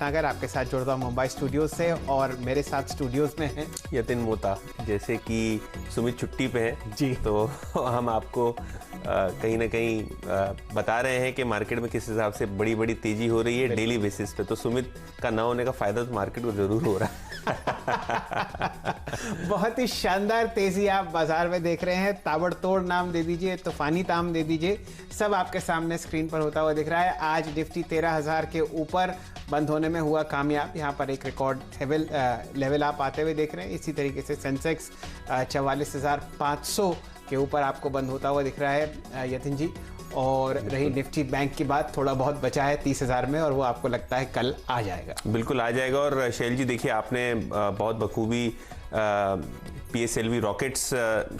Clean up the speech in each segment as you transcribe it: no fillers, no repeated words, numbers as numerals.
अगर आपके साथ जुड़ता हूँ मुंबई स्टूडियोज से और मेरे साथ स्टूडियोज में हैं यतिन मोता। जैसे कि सुमित छुट्टी पे है जी, तो हम आपको कहीं ना कहीं बता रहे हैं कि मार्केट में किस हिसाब से बड़ी बड़ी तेजी हो रही है डेली बेसिस पे। तो सुमित का ना होने का फायदा तो मार्केट को जरूर हो रहा है। बहुत ही शानदार तेजी आप बाजार में देख रहे हैं। ताबड़तोड़ नाम दे दीजिए, तूफानी नाम दे दीजिए, सब आपके सामने स्क्रीन पर होता हुआ दिख रहा है। आज निफ्टी 13,000 के ऊपर बंद होने में हुआ कामयाब। यहाँ पर एक रिकॉर्ड लेवल आप आते हुए देख रहे हैं। इसी तरीके से सेंसेक्स 44,500 के ऊपर आपको बंद होता हुआ दिख रहा है यतिन जी। और रही निफ्टी बैंक की बात, थोड़ा बहुत बचा है 30,000 में और वो आपको लगता है कल आ जाएगा। बिल्कुल आ जाएगा। और शैल जी देखिए, आपने बहुत बखूबी PSLV रॉकेट्स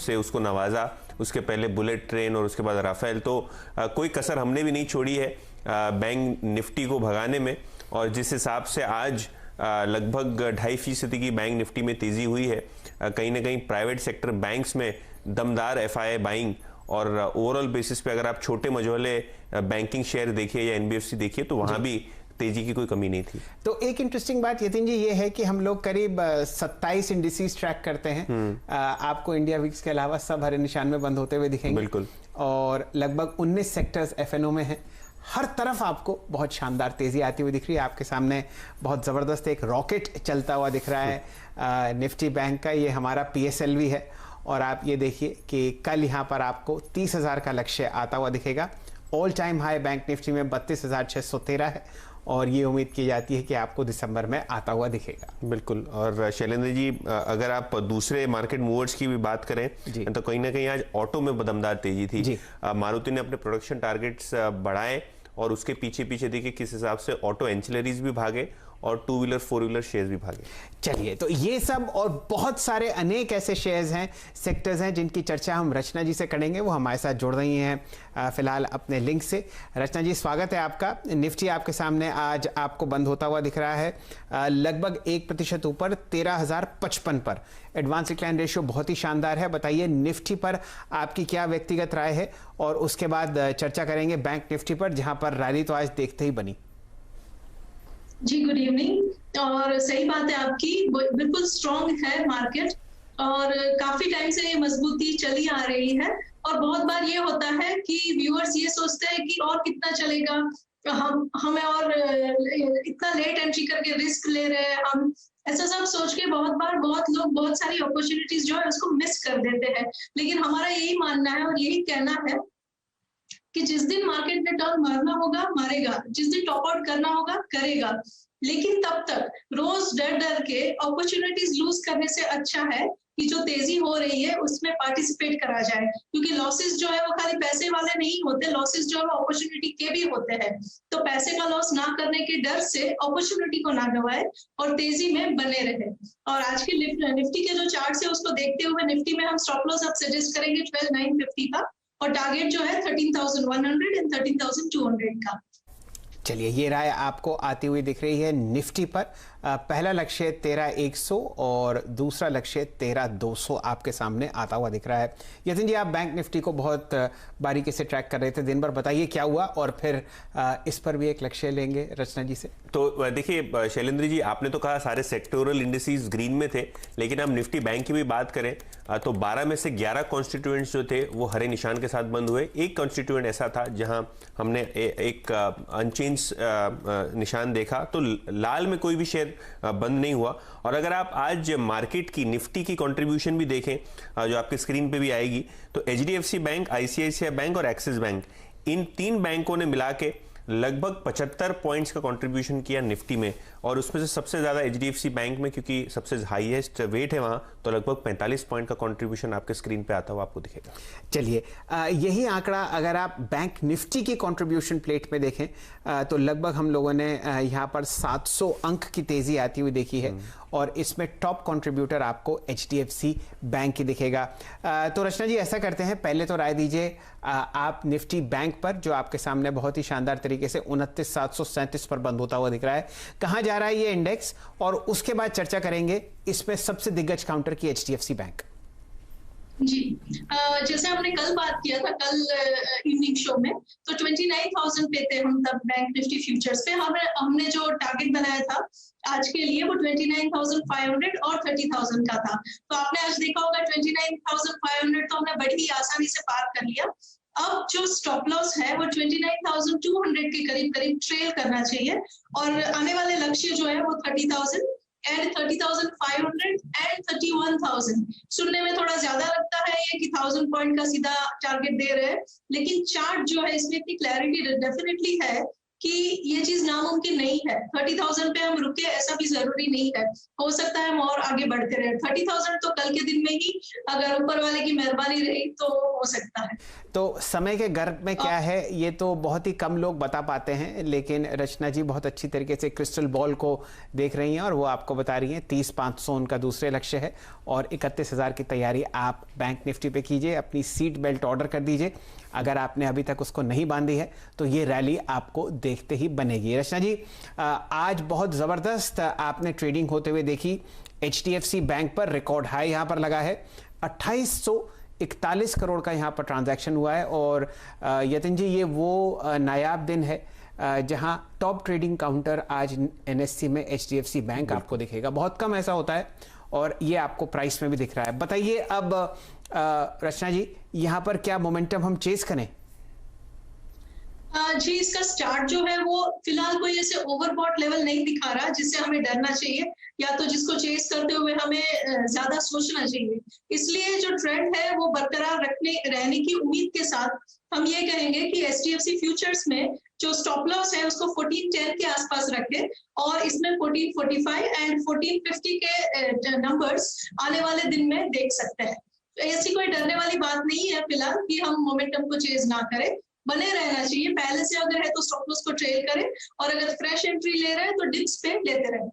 से उसको नवाजा, उसके पहले बुलेट ट्रेन और उसके बाद राफेल। तो कोई कसर हमने भी नहीं छोड़ी है बैंक निफ्टी को भगाने में। और जिस हिसाब से आज लगभग 2.5% की बैंक निफ्टी में तेजी हुई है, कहीं ना कहीं प्राइवेट सेक्टर बैंक्स में दमदार FII बाइंग और ओवरऑल बेसिस पे अगर आप छोटे मझोले बैंकिंग शेयर देखिए या NBFC देखिए तो वहां भी तेजी की कोई कमी नहीं थी। तो एक इंटरेस्टिंग बात यतिन जी ये है कि हम लोग करीब 27 इंडिसेस ट्रैक करते हैं। आपको इंडिया विक्स के अलावा सब हरे निशान में बंद होते हुए दिखेंगे। बिल्कुल। और लगभग 19 सेक्टर्स FNO में हैं। हर तरफ आपको बहुत शानदार तेजी आती हुई दिख रही है। आपके सामने बहुत ज़बरदस्त एक रॉकेट चलता हुआ दिख रहा है निफ्टी बैंक का। ये हमारा PSLV है और आप ये देखिए कि कल यहाँ पर आपको 30,000 का लक्ष्य आता हुआ दिखेगा। All time high bank Nifty में 32,613 है और ये उम्मीद की जाती है कि आपको दिसंबर में आता हुआ दिखेगा। बिल्कुल। और शैलेंद्र जी, अगर आप दूसरे मार्केट मूवर्स की भी बात करें तो कहीं ना कहीं आज ऑटो में दमदार तेजी थी। मारुति ने अपने प्रोडक्शन टारगेट्स बढ़ाए और उसके पीछे पीछे देखिए किस हिसाब से ऑटो एंसिलरीज भी भागे और 2 व्हीलर 4 व्हीलर शेयर्स भी भागे। चलिए, तो ये सब और बहुत सारे अनेक ऐसे शेयर्स हैं, सेक्टर्स हैं जिनकी चर्चा हम रचना जी से करेंगे। वो हमारे साथ जुड़ रही हैं फिलहाल अपने लिंक से। रचना जी, स्वागत है आपका। निफ्टी आपके सामने आज आपको बंद होता हुआ दिख रहा है लगभग 1% ऊपर 13,055 पर। एडवांस डिक्लाइन रेशियो बहुत ही शानदार है। बताइए निफ्टी पर आपकी क्या व्यक्तिगत राय है और उसके बाद चर्चा करेंगे बैंक निफ्टी पर, जहां पर रैली तो आज देखते ही बनी। जी, गुड इवनिंग। और सही बात है आपकी, बिल्कुल स्ट्रॉन्ग है मार्केट और काफी टाइम से ये मजबूती चली आ रही है। और बहुत बार ये होता है कि व्यूअर्स ये सोचते हैं कि और कितना चलेगा, हमें और इतना लेट एंट्री करके रिस्क ले रहे हैं हम, ऐसा सब सोच के बहुत बार बहुत लोग बहुत सारी अपॉर्चुनिटीज जो है उसको मिस कर देते हैं। लेकिन हमारा यही मानना है और यही कहना है कि जिस दिन मार्केट में टर्न मारना होगा मारेगा, जिस दिन टॉप आउट करना होगा करेगा। लेकिन तब तक रोज डर डर के अपॉर्चुनिटीज लूज करने से अच्छा है कि जो तेजी हो रही है उसमें पार्टिसिपेट करा जाए, क्योंकि लॉसेस जो है वो खाली पैसे वाले नहीं होते, लॉसेस जो है वो अपॉर्चुनिटी के भी होते हैं। तो पैसे का लॉस ना करने के डर से अपॉर्चुनिटी को ना गवाए और तेजी में बने रहे। और आज के निफ्टी के जो चार्ट है उसको देखते हुए निफ्टी में हम स्टॉप लॉस अब सजेस्ट करेंगे 12,950 का और टारगेट जो है 13,100 एंड 13,200 का। चलिए, ये राय आपको आती हुई दिख रही है निफ्टी पर। पहला लक्ष्य 13,100 और दूसरा लक्ष्य 13,200 आपके सामने आता हुआ दिख रहा है। यतिन जी, आप बैंक निफ्टी को बहुत बारीकी से ट्रैक कर रहे थे दिन भर, बताइए क्या हुआ और फिर इस पर भी एक लक्ष्य लेंगे रचना जी से। तो देखिए शैलेंद्र जी, आपने तो कहा सारे सेक्टोरल इंडिसेस ग्रीन में थे, लेकिन हम निफ्टी बैंक की भी बात करें तो 12 में से 11 कॉन्स्टिट्यूएंट्स जो थे वो हरे निशान के साथ बंद हुए। एक कॉन्स्टिट्यूएंट ऐसा था जहां हमने एक अनचेंज निशान देखा, तो लाल में कोई भी शेयर बंद नहीं हुआ। और अगर आप आज मार्केट की निफ्टी की कंट्रीब्यूशन भी देखें जो आपके स्क्रीन पे भी आएगी, तो HDFC बैंक, ICICI बैंक और एक्सिस बैंक, इन 3 बैंकों ने मिला के लगभग 75 पॉइंट्स का कंट्रीब्यूशन किया निफ्टी में। और उसमें से सबसे ज्यादा HDFC बैंक में, क्योंकि सबसे हाईएस्ट वेट है वहां, तो लगभग 45 पॉइंट का कंट्रीब्यूशन आपके स्क्रीन पे आता हुआ आपको दिखेगा। चलिए, यही आंकड़ा अगर आप बैंक निफ्टी की कंट्रीब्यूशन प्लेट में देखें तो लगभग हम लोगों ने यहां पर 700 अंक की तेजी आती हुई देखी है और इसमें टॉप कंट्रीब्यूटर आपको HDFC बैंक की दिखेगा। तो रचना जी, ऐसा करते हैं, पहले तो राय दीजिए आप निफ्टी बैंक पर, जो आपके सामने बहुत ही शानदार तरीके से 29,737 पर बंद होता हुआ दिख रहा है। कहां जा रहा है ये इंडेक्स, और उसके बाद चर्चा करेंगे इसमें सबसे दिग्गज काउंटर की HDFC बैंक। जी, जैसे हमने कल बात किया था, कल इवनिंग शो में, तो 29,000 पे थे हम तब बैंक निफ्टी फ्यूचर्स पे। हमने जो टारगेट बनाया था आज के लिए वो 29,500 और 30,000 का था। तो आपने आज देखा होगा 29,500 तो हमने बड़ी ही आसानी से पार कर लिया। अब जो स्टॉप लॉस है वो 29,200 के करीब करीब ट्रेल करना चाहिए, और आने वाले लक्ष्य जो है वो 30,000 एंड 30,500 एंड 31,000। सुनने में थोड़ा ज्यादा लगता है ये कि 1000 पॉइंट का सीधा टारगेट दे रहे हैं, लेकिन चार्ट जो है इसमें इतनी क्लैरिटी डेफिनेटली है कि ये चीज नामुमकिन नहीं है। 30,000 पे हम रुके ऐसा भी जरूरी नहीं है, हो सकता है हम और आगे बढ़ते रहे। 30,000 तो कल के दिन में ही अगर ऊपर वाले की मेहरबानी रही तो हो सकता है। तो समय के गर्भ में क्या है ये तो बहुत ही कम लोग बता पाते हैं, लेकिन रचना जी बहुत अच्छी तरीके से क्रिस्टल बॉल को देख रही हैं और वो आपको बता रही हैं 30,500 उनका दूसरे लक्ष्य है और 31,000 की तैयारी आप बैंक निफ्टी पे कीजिए। अपनी सीट बेल्ट ऑर्डर कर दीजिए, अगर आपने अभी तक उसको नहीं बांधी है तो ये रैली आपको देखते ही बनेगी। रचना जी, आज बहुत ज़बरदस्त आपने ट्रेडिंग होते हुए देखी। HDFC बैंक पर रिकॉर्ड हाई यहाँ पर लगा है, 2841 करोड़ का यहाँ पर ट्रांजैक्शन हुआ है। और यतिन जी, ये वो नायाब दिन है जहां टॉप ट्रेडिंग काउंटर आज NSE में HDFC बैंक आपको दिखेगा। बहुत कम ऐसा होता है और ये आपको प्राइस में भी दिख रहा है। बताइए अब रचना जी, यहाँ पर क्या मोमेंटम हम चेस करें? जी, इसका स्टार्ट जो है वो फिलहाल कोई ऐसे ओवरबॉट लेवल नहीं दिखा रहा जिससे हमें डरना चाहिए या तो जिसको चेस करते हुए हमें ज्यादा सोचना चाहिए। इसलिए जो ट्रेंड है वो बरकरार रहने की उम्मीद के साथ हम ये कहेंगे कि HDFC फ्यूचर्स में जो स्टॉप लॉस है उसको 1410 के आसपास रखें और इसमें 1445 एंड 1450 के नंबर्स आने वाले दिन में देख सकते हैं। तो ऐसी कोई डरने वाली बात नहीं है फिलहाल कि हम मोमेंटम को चेज ना करें, बने रहना चाहिए। पहले से अगर है तो स्टॉप लॉस को ट्रेल करें और अगर फ्रेश एंट्री ले रहे हैं तो डिप्स पे लेते रहें।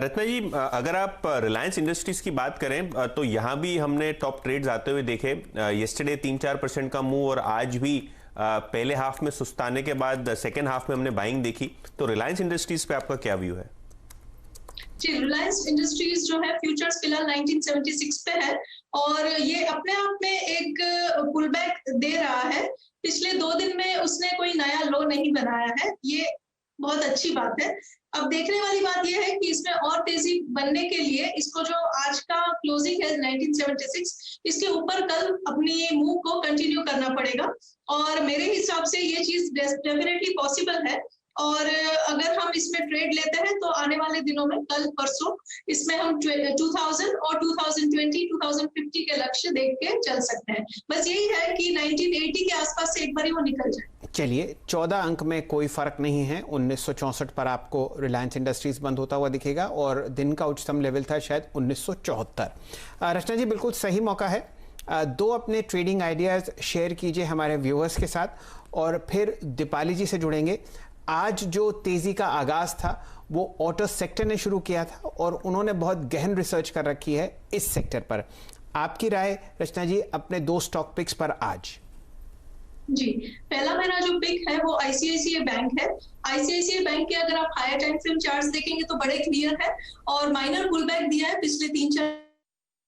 रत्ना जी, अगर आप रिलायंस इंडस्ट्रीज की बात करें तो यहाँ भी हमने टॉप ट्रेड्स आते हुए देखे। येस्टरडे 3-4% का मूव और आज भी पहले हाफ में सुस्ताने के बाद सेकेंड हाफ में हमने बाइंग देखी। तो रिलायंस इंडस्ट्रीज पे आपका क्या व्यू है? जी, रिलायंस इंडस्ट्रीज जो है फ्यूचर्स फिलहाल 1976 पे है और ये अपने आप में एक पुल बैक दे रहा है। पिछले 2 दिन में उसने कोई नया लो नहीं बनाया है, ये बहुत अच्छी बात है। अब देखने वाली बात यह है कि इसमें और तेजी बनने के लिए इसको जो आज का क्लोजिंग है 1976, इसके ऊपर कल अपनी मूव को कंटिन्यू करना पड़ेगा और मेरे हिसाब से ये चीज डेफिनेटली पॉसिबल है। और अगर हम इसमें ट्रेड लेते हैं तो आने वाले दिनों में कल परसों इसमें हम 2000 और 2020 2050 के लक्ष्य देख के चल सकते हैं। बस यही है कि 1980 के आसपास से एक बार वो निकल जाए। चलिए, 14 अंक में कोई फर्क नहीं है। 1964 पर आपको रिलायंस इंडस्ट्रीज बंद होता हुआ दिखेगा और दिन का उच्चतम लेवल था शायद 1974। रचना जी, बिल्कुल सही मौका है। 2 अपने ट्रेडिंग आइडियाज शेयर कीजिए हमारे व्यूअर्स के साथ और फिर दीपाली जी से जुड़ेंगे। आज जो तेजी का आगाज था वो ऑटो सेक्टर ने शुरू किया था और उन्होंने बहुत गहन रिसर्च कर रखी है इस सेक्टर पर। आपकी राय रचना जी अपने 2 स्टॉक पिक्स पर आज? जी, पहला मेरा जो पिक है वो ICICI बैंक है। ICICI बैंक के अगर आप हायर टाइम फ्रेम चार्ट्स देखेंगे तो बड़े क्लियर है और माइनर पुल बैक दिया है पिछले 3-4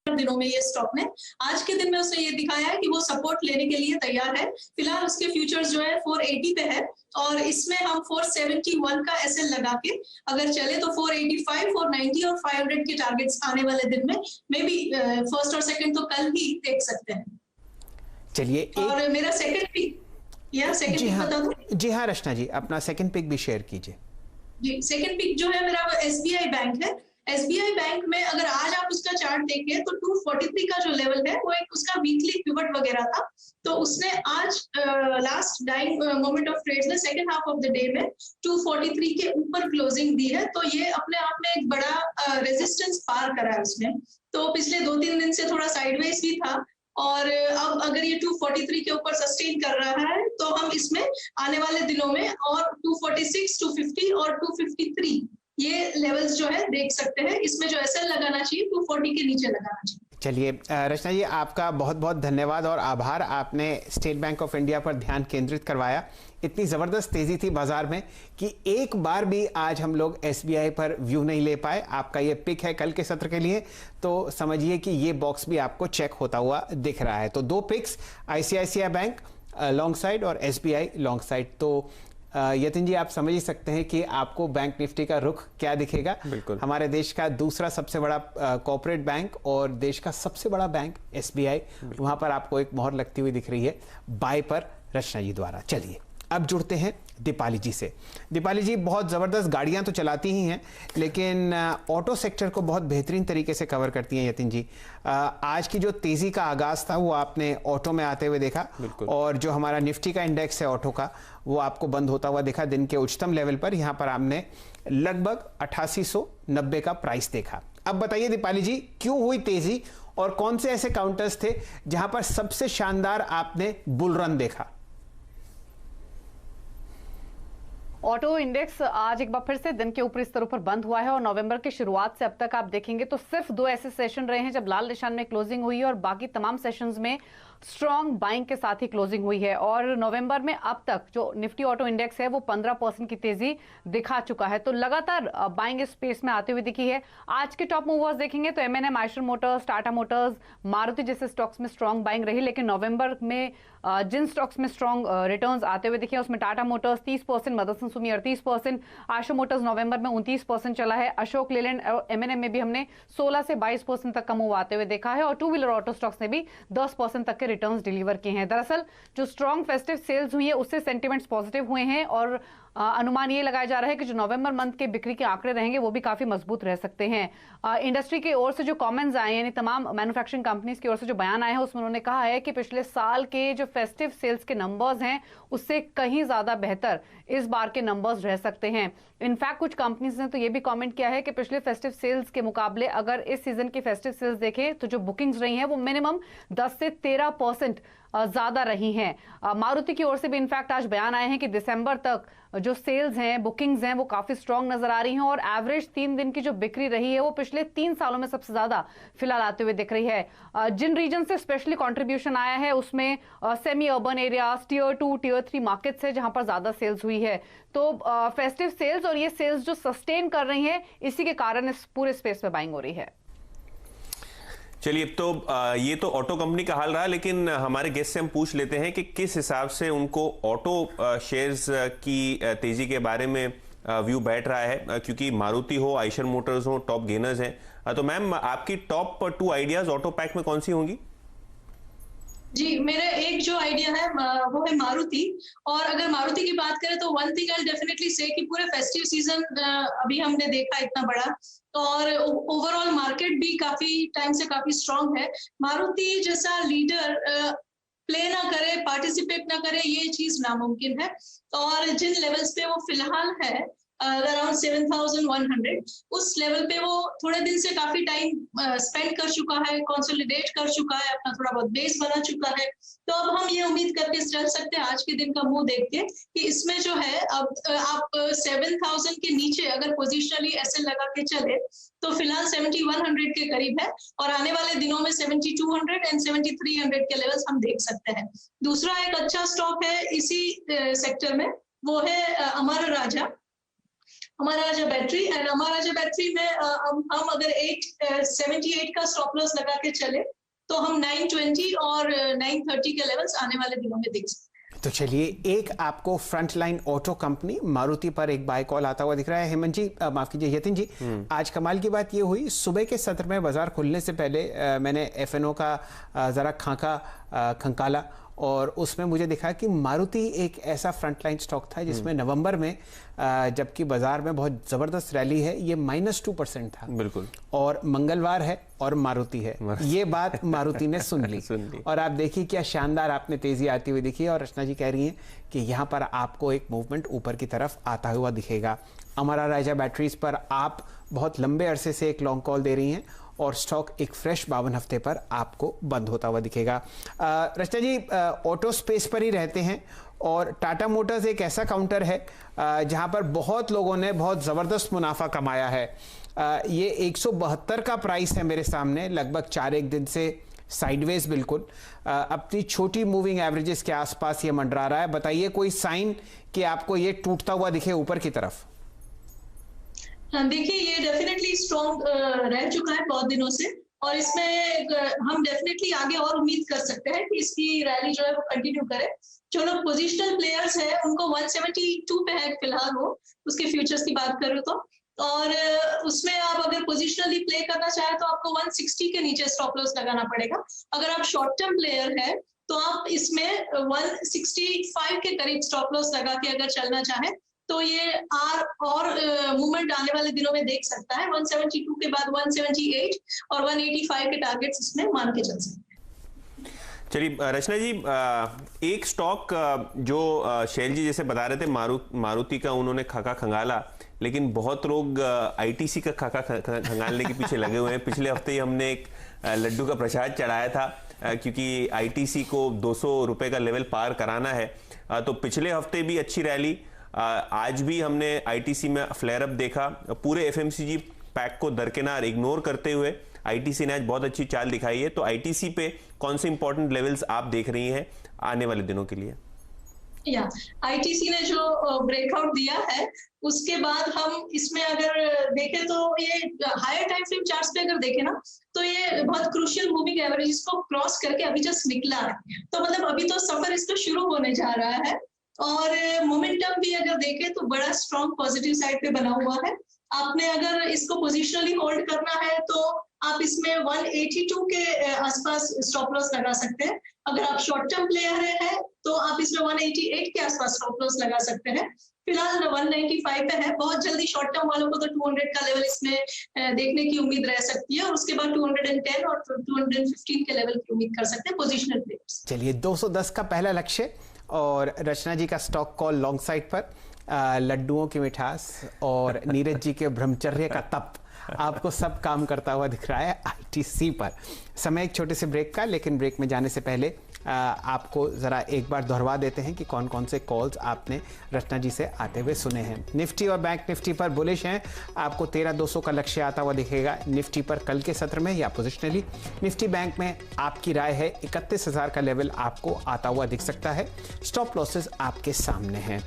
दिनों में ये स्टॉक ने। आज के दिन में उसने ये दिखाया है कि वो सपोर्ट लेने के लिए तैयार है। फिलहाल उसके फ्यूचर्स जो है 480 पे है और इसमें हम 471 का SL लगा के अगर चले तो 485, 490 और 500 के टारगेट्स आने वाले दिन में मे बी फर्स्ट और सेकंड तो कल ही देख सकते हैं। चलिए, और मेरा सेकंड पिक बता दूं? जी हाँ रचना जी, अपना सेकंड पिक भी शेयर कीजिए। जी, सेकंड पिक जो है मेरा SBI बैंक है। SBI बैंक में अगर आज आप उसका चार्ट देखें तो 243 का जो लेवल है वो एक उसका वीकली पिवट वगैरह था, तो उसने आज last dying moment of trades में second half of the day में 243 के ऊपर क्लोजिंग दी है। तो ये अपने आप में एक बड़ा रेजिस्टेंस पार करा है उसने। तो पिछले 2-3 दिन से थोड़ा साइडवेज भी था और अब अगर ये 243 के ऊपर सस्टेन कर रहा है तो हम इसमें आने वाले दिनों में और 246, 250 और 253 ये लेवल्स जो है देख सकते हैं। इसमें जो SL लगाना चाहिए 240 के नीचे लगाना चाहिए। चलिए रचना जी, आपका बहुत बहुत धन्यवाद और आभार। आपने स्टेट बैंक ऑफ इंडिया पर ध्यान केंद्रित करवाया। इतनी ज़बरदस्त तेज़ी थी बाजार में कि एक बार भी आज हम लोग एसबीआई पर व्यू नहीं ले पाए। आपका ये पिक है कल के सत्र के लिए, तो समझिए कि ये बॉक्स भी आपको चेक होता हुआ दिख रहा है। तो दो picks, ICICI bank long side और एसबीआई लॉन्ग साइड। तो यतिन जी, आप समझ ही सकते हैं कि आपको बैंक निफ्टी का रुख क्या दिखेगा। बिल्कुल। हमारे देश का दूसरा सबसे बड़ा कॉर्पोरेट बैंक और देश का सबसे बड़ा बैंक एसबीआई, वहां पर आपको एक मोहर लगती हुई दिख रही है बाय पर रचना जी द्वारा। चलिए अब जुड़ते हैं दीपाली जी से। दीपाली जी बहुत ज़बरदस्त गाड़ियां तो चलाती ही हैं, लेकिन ऑटो सेक्टर को बहुत बेहतरीन तरीके से कवर करती हैं। यतिन जी, आज की जो तेज़ी का आगाज़ था वो आपने ऑटो में आते हुए देखा, और जो हमारा निफ्टी का इंडेक्स है ऑटो का, वो आपको बंद होता हुआ देखा दिन के उच्चतम लेवल पर। यहाँ पर आपने लगभग 8890 का प्राइस देखा। अब बताइए दीपाली जी, क्यों हुई तेज़ी और कौन से ऐसे काउंटर्स थे जहां पर सबसे शानदार आपने बुल रन देखा? ऑटो इंडेक्स आज एक बार फिर से दिन के ऊपरी स्तरों पर बंद हुआ है और नवंबर की शुरुआत से अब तक आप देखेंगे तो सिर्फ 2 ऐसे सेशन रहे हैं जब लाल निशान में क्लोजिंग हुई है, और बाकी तमाम सेशंस में स्ट्रॉन्ग बाइंग के साथ ही क्लोजिंग हुई है। और नवंबर में अब तक जो निफ्टी ऑटो इंडेक्स है वो 15% की तेजी दिखा चुका है, तो लगातार बाइंग स्पेस में आते हुए दिखी है। आज के टॉप मूवर्स देखेंगे तो MNM, Eicher motors, Tata motors, Maruti जैसे स्टॉक्स में स्ट्रॉन्ग बाइंग रही। लेकिन नवंबर में जिन स्टॉक्स में स्ट्रॉन्ग रिटर्न्स आते हुए दिखे उसमें टाटा मोटर्स 30%, मदरसन सुमी 38%, आयशर मोटर्स नवंबर में 29% चला है। अशोक लेलैंड और एमएनएम में भी हमने 16 से 22% तक का मूव आते हुए देखा है, और टू व्हीलर ऑटो स्टॉक्स ने भी 10% तक के रिटर्न्स डिलीवर किए हैं। दरअसल जो स्ट्रॉन्ग फेस्टिव सेल्स हुई है उससे सेंटिमेंट्स पॉजिटिव हुए हैं, और अनुमान ये लगाया जा रहा है कि जो नवंबर मंथ के बिक्री के आंकड़े रहेंगे वो भी काफी मजबूत रह सकते हैं। इंडस्ट्री की ओर से जो कमेंट्स आए, यानी तमाम मैन्युफैक्चरिंग कंपनीज की ओर से जो बयान आए हैं, उसमें उन्होंने कहा है कि पिछले साल के जो फेस्टिव सेल्स के नंबर्स हैं उससे कहीं ज्यादा बेहतर इस बार के नंबर्स रह सकते हैं। इनफैक्ट कुछ कंपनीज ने तो ये भी कमेंट किया है कि पिछले फेस्टिव सेल्स के मुकाबले अगर इस सीजन की फेस्टिव सेल्स देखें तो जो बुकिंग्स रही हैं वो मिनिमम 10 से 13% ज्यादा रही हैं। मारुति की ओर से भी इनफैक्ट आज बयान आए हैं कि दिसंबर तक जो सेल्स हैं, बुकिंग्स हैं, वो काफी स्ट्रांग नजर आ रही हैं, और एवरेज 3 दिन की जो बिक्री रही है वो पिछले 3 सालों में सबसे ज्यादा फिलहाल आते हुए दिख रही है। जिन रीजन से स्पेशली कंट्रीब्यूशन आया है उसमें semi urban areas, tier 2, tier 3 markets है जहां पर ज्यादा सेल्स हुई है। तो फेस्टिव सेल्स और ये सेल्स जो सस्टेन कर रही हैं, इसी के कारण इस पूरे स्पेस में बाइंग हो रही है। चलिए, तो ये तो ऑटो कंपनी का हाल रहा, लेकिन हमारे गेस्ट से हम पूछ लेते हैं कि किस हिसाब से उनको ऑटो शेयर्स की तेजी के बारे में व्यू बैठ रहा है, क्योंकि मारुति हो, आयशर मोटर्स हो, टॉप गेनर्स हैं। तो मैम, आपकी टॉप 2 आइडियाज ऑटो पैक में कौन सी होंगी? जी, मेरा एक जो आइडिया है वो है मारुति। और अगर मारुति की बात करें तो वन थिंग आई डेफिनेटली से कि पूरे फेस्टिव सीजन अभी हमने देखा इतना बड़ा, और ओवरऑल मार्केट भी काफी टाइम से काफी स्ट्रांग है। मारुति जैसा लीडर प्ले ना करे, पार्टिसिपेट ना करे, ये चीज नामुमकिन है। और जिन लेवल्स पे वो फिलहाल है अराउंड 7100, उस लेवल पे वो थोड़े दिन से काफी टाइम स्पेंड कर चुका है, कंसोलिडेट कर चुका है, अपना थोड़ा बहुत बेस बना चुका है। तो अब हम ये उम्मीद करके चल सकते हैं आज के दिन का मुंह देख के कि इसमें जो है अब आप 7000 के नीचे अगर पोजिशनली ऐसे लगा के चले तो फिलहाल 7100 के करीब है, और आने वाले दिनों में 7200 एंड 7300 के लेवल्स हम देख सकते हैं। दूसरा एक अच्छा स्टॉक है इसी सेक्टर में, वो है Amara Raja battery. And Amara Raja battery में हम अगर 878 का स्टॉप लॉस लगा के चले तो हम 920 और 930 के लेवल्स आने वाले दिनों में देख सकते हैं। तो चलिए, एक आपको फ्रंटलाइन ऑटो कंपनी मारुति पर एक बाय कॉल आता हुआ दिख रहा है। हेमंत जी, माफ कीजिए यतिन जी, आज कमाल की बात ये हुई, सुबह के सत्र में बाजार खुलने से पहले मैंने एफएनओ का जरा खंकाला, और उसमें मुझे दिखा कि मारुति एक ऐसा फ्रंटलाइन स्टॉक था जिसमें नवंबर में जबकि बाजार में बहुत जबरदस्त रैली है, ये -2% था। बिल्कुल। और मंगलवार है और मारुति है, ये बात मारुति ने सुन ली। और आप देखिए क्या शानदार आपने तेजी आती हुई दिखी, और रचना जी कह रही हैं कि यहाँ पर आपको एक मूवमेंट ऊपर की तरफ आता हुआ दिखेगा। अमरा राजा बैटरीज पर आप बहुत लंबे अरसे से एक लॉन्ग कॉल दे रही हैं, और स्टॉक एक फ्रेश 52 हफ्ते पर आपको बंद होता हुआ दिखेगा। रचना जी, ऑटो स्पेस पर ही रहते हैं, और टाटा मोटर्स एक ऐसा काउंटर है जहां पर बहुत लोगों ने बहुत ज़बरदस्त मुनाफा कमाया है। ये 172 का प्राइस है मेरे सामने, लगभग 4-1 दिन से साइडवेज बिल्कुल अपनी छोटी मूविंग एवरेजेस के आसपास ये मंडरा रहा है। बताइए कोई साइन कि आपको ये टूटता हुआ दिखे ऊपर की तरफ? देखिए ये डेफिनेटली स्ट्रॉन्ग रह चुका है बहुत दिनों से, और इसमें हम डेफिनेटली आगे और उम्मीद कर सकते हैं कि इसकी रैली जो है वो कंटिन्यू करे। जो लोग पोजिशनल प्लेयर्स हैं उनको 172 पे है फिलहाल, वो उसके फ्यूचर्स की बात करूँ तो, और उसमें आप अगर पोजिशनली प्ले करना चाहें तो आपको 160 के नीचे स्टॉप लॉस लगाना पड़ेगा। अगर आप शॉर्ट टर्म प्लेयर है तो आप इसमें 165 के करीब स्टॉप लॉस लगा के अगर चलना चाहें तो ये और मूवमेंट आने वाले दिनों में देख सकता है। 172 के बाद 178 और 185 के टारगेट्स इसमें मान के चल सकते हैं। चलिए रचना जी, एक स्टॉक जो शैल जी जैसे बता रहे थे मारुति का उन्होंने खाका खंगाला, लेकिन बहुत लोग आईटीसी का खाका खंगालने के पीछे लगे हुए हैं। पिछले हफ्ते ही हमने एक लड्डू का प्रसाद चढ़ाया था क्योंकि आईटीसी को 200 रुपए का लेवल पार कराना है। तो पिछले हफ्ते भी अच्छी रैली, आज भी हमने आईटीसी में फ्लेयर अप देखा। पूरे एफएमसीजी पैक को दरकिनार इग्नोर करते हुए आईटीसी ने आज बहुत अच्छी चाल दिखाई है। तो आईटीसी पे कौन से इंपॉर्टेंट लेवल्स आप देख रही हैं आने वाले दिनों के लिए? आईटीसी ने जो ब्रेकआउट दिया है उसके बाद हम इसमें अगर देखें तो ये हायर टाइम फ्रेम चार्ट्स पे अगर देखें ना तो ये बहुत क्रूशियल मूविंग एवरेज को क्रॉस करके अभी जस्ट निकला है। तो मतलब अभी तो सफर इसका शुरू होने जा रहा है, और मोमेंटम भी अगर देखें तो बड़ा स्ट्रॉन्ग पॉजिटिव साइड पे बना हुआ है। आपने अगर इसको पोजिशनली होल्ड करना है तो आप इसमें 182 के आसपास स्टॉप लॉस लगा सकते हैं। अगर आप शॉर्ट टर्म प्लेयर हैं तो आप इसमें 188 के आसपास स्टॉप लॉस लगा सकते हैं। फिलहाल 195 पे है, बहुत जल्दी शॉर्ट टर्म वालों को तो 200 का लेवल इसमें देखने की उम्मीद रह सकती है, और उसके बाद 210 और 215 के लेवल की उम्मीद कर सकते हैं पोजिशनल प्लेयर्स। चलिए 210 का पहला लक्ष्य, और रचना जी का स्टॉक कॉल लॉन्ग साइड पर लड्डुओं की मिठास और नीरज जी के ब्रह्मचर्य का तप आपको सब काम करता हुआ दिख रहा है आईटीसी पर। समय एक छोटे से ब्रेक का, लेकिन ब्रेक में जाने से पहले आपको ज़रा एक बार दोहरा देते हैं कि कौन कौन से कॉल्स आपने रचना जी से आते हुए सुने हैं। निफ्टी और बैंक निफ्टी पर बुलिश हैं, आपको 13,200 का लक्ष्य आता हुआ दिखेगा निफ्टी पर कल के सत्र में या पोजिशनली। निफ्टी बैंक में आपकी राय है 31,000 का लेवल आपको आता हुआ दिख सकता है। स्टॉप लॉसेस आपके सामने हैं।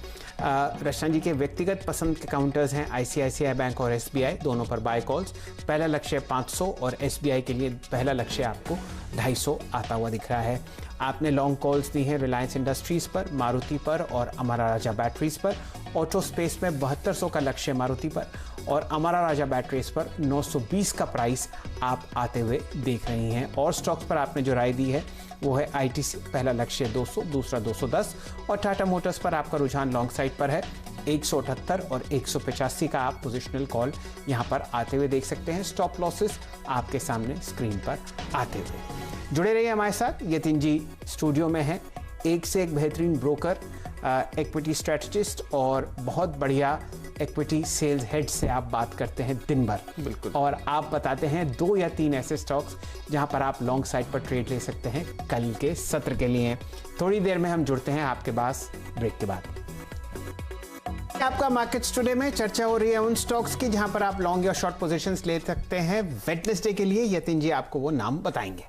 रचना जी के व्यक्तिगत पसंद के काउंटर्स हैं आईसीआईसीआई बैंक और एसबीआई, दोनों पर बाय कॉल्स। पहला लक्ष्य 500 और एसबीआई के लिए पहला लक्ष्य आपको 250 आता हुआ दिख रहा है। आपने लॉन्ग कॉल्स दी हैं रिलायंस इंडस्ट्रीज पर, मारुति पर और अमरा राजा बैटरीज पर। ऑटो स्पेस में 7200 का लक्ष्य मारुति पर और अमरा राजा बैटरीज पर 920 का प्राइस आप आते हुए देख रही हैं। और स्टॉक्स पर आपने जो राय दी है वो है आईटीसी, पहला लक्ष्य 200, दूसरा 210, और टाटा मोटर्स पर आपका रुझान लॉन्ग साइड पर है। 178 और 185 का आप पोजिशनल कॉल यहाँ पर आते हुए देख सकते हैं। स्टॉप लॉसेस आपके सामने स्क्रीन पर आते हुए। जुड़े रहिए हमारे साथ। यतिन जी स्टूडियो में हैं, एक से एक बेहतरीन ब्रोकर, इक्विटी स्ट्रेटजिस्ट और बहुत बढ़िया इक्विटी सेल्स हेड से आप बात करते हैं दिन भर। बिल्कुल। और आप बताते हैं 2 या 3 ऐसे स्टॉक्स जहां पर आप लॉन्ग साइड पर ट्रेड ले सकते हैं कल के सत्र के लिए। थोड़ी देर में हम जुड़ते हैं आपके पास ब्रेक के बाद। आपका मार्केट्स टुडे में चर्चा हो रही है उन स्टॉक्स की जहां पर आप लॉन्ग या शॉर्ट पोजीशंस ले सकते हैं वेडनेसडे के लिए। यतिन जी आपको वो नाम बताएंगे।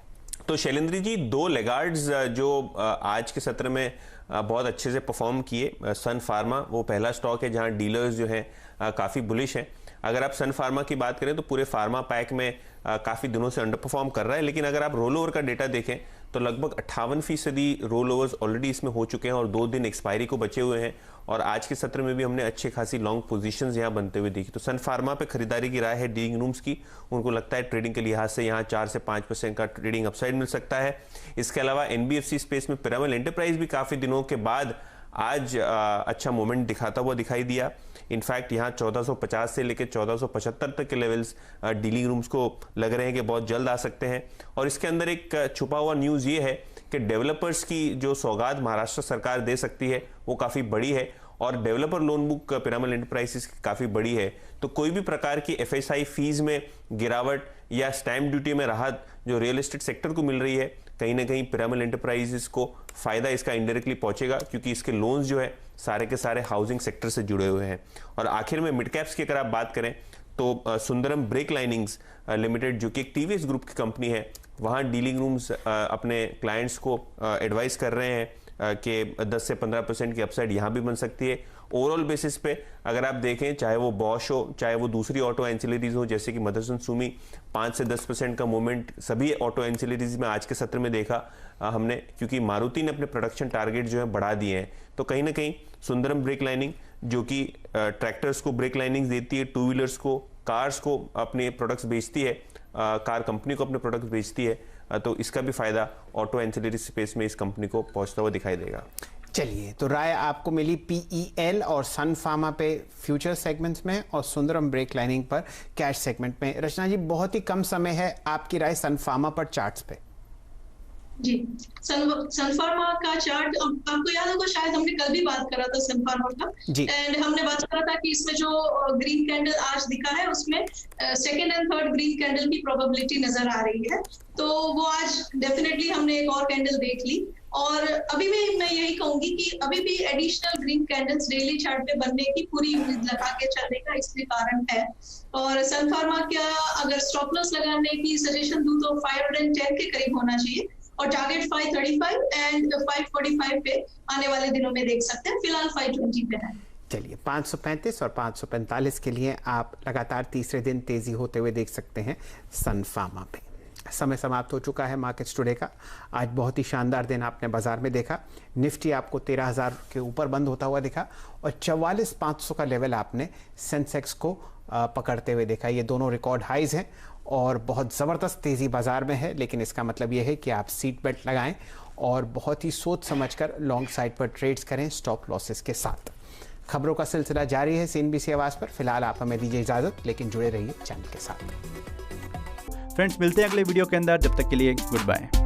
तो शैलेंद्र जी, 2 लेगार्ड्स जो आज के सत्र में बहुत अच्छे से परफॉर्म किए। सन फार्मा वो पहला स्टॉक है जहां डीलर्स जो हैं काफ़ी बुलिश हैं। अगर आप सन फार्मा की बात करें तो पूरे फार्मा पैक में काफ़ी दिनों से अंडर परफॉर्म कर रहा है, लेकिन अगर आप रोल ओवर का डेटा देखें तो लगभग 58% रोल ओवर्स ऑलरेडी इसमें हो चुके हैं और 2 दिन एक्सपायरी को बचे हुए हैं। और आज के सत्र में भी हमने अच्छी खासी लॉन्ग पोजीशंस यहाँ बनते हुए देखी। तो सन फार्मा पे खरीदारी की राय है डीलिंग रूम्स की। उनको लगता है ट्रेडिंग के लिहाज से यहाँ 4 से 5% का ट्रेडिंग अपसाइड मिल सकता है। इसके अलावा एनबीएफसी स्पेस में पिरामल एंटरप्राइज भी काफ़ी दिनों के बाद आज अच्छा मोमेंट दिखाता हुआ दिखाई दिया। इनफैक्ट यहाँ 1450 से लेकर 1475 तक के लेवल्स डीलिंग रूम्स को लग रहे हैं कि बहुत जल्द आ सकते हैं। और इसके अंदर एक छुपा हुआ न्यूज़ ये है कि डेवलपर्स की जो सौगात महाराष्ट्र सरकार दे सकती है वो काफ़ी बड़ी है और developer loan book Piramal enterprises की काफ़ी बड़ी है। तो कोई भी प्रकार की एफएसआई फीस में गिरावट या स्टैंप ड्यूटी में राहत जो रियल एस्टेट सेक्टर को मिल रही है, कहीं ना कहीं पिरामल एंटरप्राइजेस को फायदा इसका इनडायरेक्टली पहुंचेगा, क्योंकि इसके लोन्स जो है सारे के सारे हाउसिंग सेक्टर से जुड़े हुए हैं। और आखिर में मिड कैप्स की अगर आप बात करें तो सुंदरम ब्रेक लाइनिंग्स लिमिटेड जो कि एक टीवीएस ग्रुप की कंपनी है, वहाँ डीलिंग रूम्स अपने क्लाइंट्स को एडवाइस कर रहे हैं कि 10 से 15% की अपसाइड यहाँ भी बन सकती है। ओवरऑल बेसिस पे अगर आप देखें, चाहे वो बॉश हो, चाहे वो दूसरी ऑटो एंसिलरीज हो जैसे कि मदरसन सुमी, 5 से 10% का मूवमेंट सभी ऑटो एंसिलरीज में आज के सत्र में देखा हमने, क्योंकि मारुति ने अपने प्रोडक्शन टारगेट जो है बढ़ा दिए हैं। तो कहीं ना कहीं सुंदरम ब्रेक लाइनिंग जो कि ट्रैक्टर्स को ब्रेक लाइनिंग देती है, टू व्हीलर्स को, कार्स को अपने प्रोडक्ट्स बेचती है, कार कंपनी को अपने प्रोडक्ट्स बेचती है, तो इसका भी फायदा ऑटो एंसिलरी स्पेस में इस कंपनी को पहुंचता हुआ दिखाई देगा। चलिए, तो राय आपको मिली PEL और सन फार्मा पे फ्यूचर सेगमेंट्स में और सुंदरम ब्रेक लाइनिंग पर कैश सेगमेंट में। रचना जी, बहुत ही कम समय है, आपकी राय सन फार्मा पर चार्ट्स पे? जी, सन फार्मा का चार्ट आपको याद होगा, शायद हमने कल भी बात करा था सन फार्मा का, एंड हमने बात करा था कि इसमें जो ग्रीन कैंडल आज दिखा है उसमें second and third green candle की प्रोबेबिलिटी नजर आ रही है। तो वो आज डेफिनेटली हमने एक और कैंडल देख ली, और अभी भी मैं यही कहूंगी कि अभी भी additional green candles daily chart पे बनने की पूरी उम्मीद लगा के चलने का इसलिए कारण है। और सन फार्मा का अगर स्टॉप लॉस लगाने की सजेशन दूं तो 510 के करीब होना चाहिए, और टारगेट 535 एंड 545 पे आने वाले दिनों में देख सकते हैं। फिलहाल 520 पे है। चलिए, 535 और 545 के लिए आप लगातार तीसरे दिन तेजी होते हुए देख सकते हैं सन फार्मा पे। समय समाप्त हो चुका है मार्केट्स टुडे का। आज बहुत ही शानदार दिन आपने बाजार में देखा। निफ्टी आपको 13,000 के ऊपर बंद होता हुआ दिखा, और 44,500 का लेवल आपने सेंसेक्स को पकड़ते हुए देखा। ये दोनों रिकॉर्ड हाइज हैं और बहुत ज़बरदस्त तेज़ी बाजार में है, लेकिन इसका मतलब ये है कि आप सीट बेल्ट लगाएं और बहुत ही सोच समझकर लॉन्ग साइड पर ट्रेड्स करें स्टॉप लॉसेस के साथ। खबरों का सिलसिला जारी है CNBC आवाज़ पर। फिलहाल आप हमें दीजिए इजाज़त, लेकिन जुड़े रहिए चैनल के साथ। फ्रेंड्स, मिलते हैं अगले वीडियो के अंदर। जब तक के लिए गुड बाय।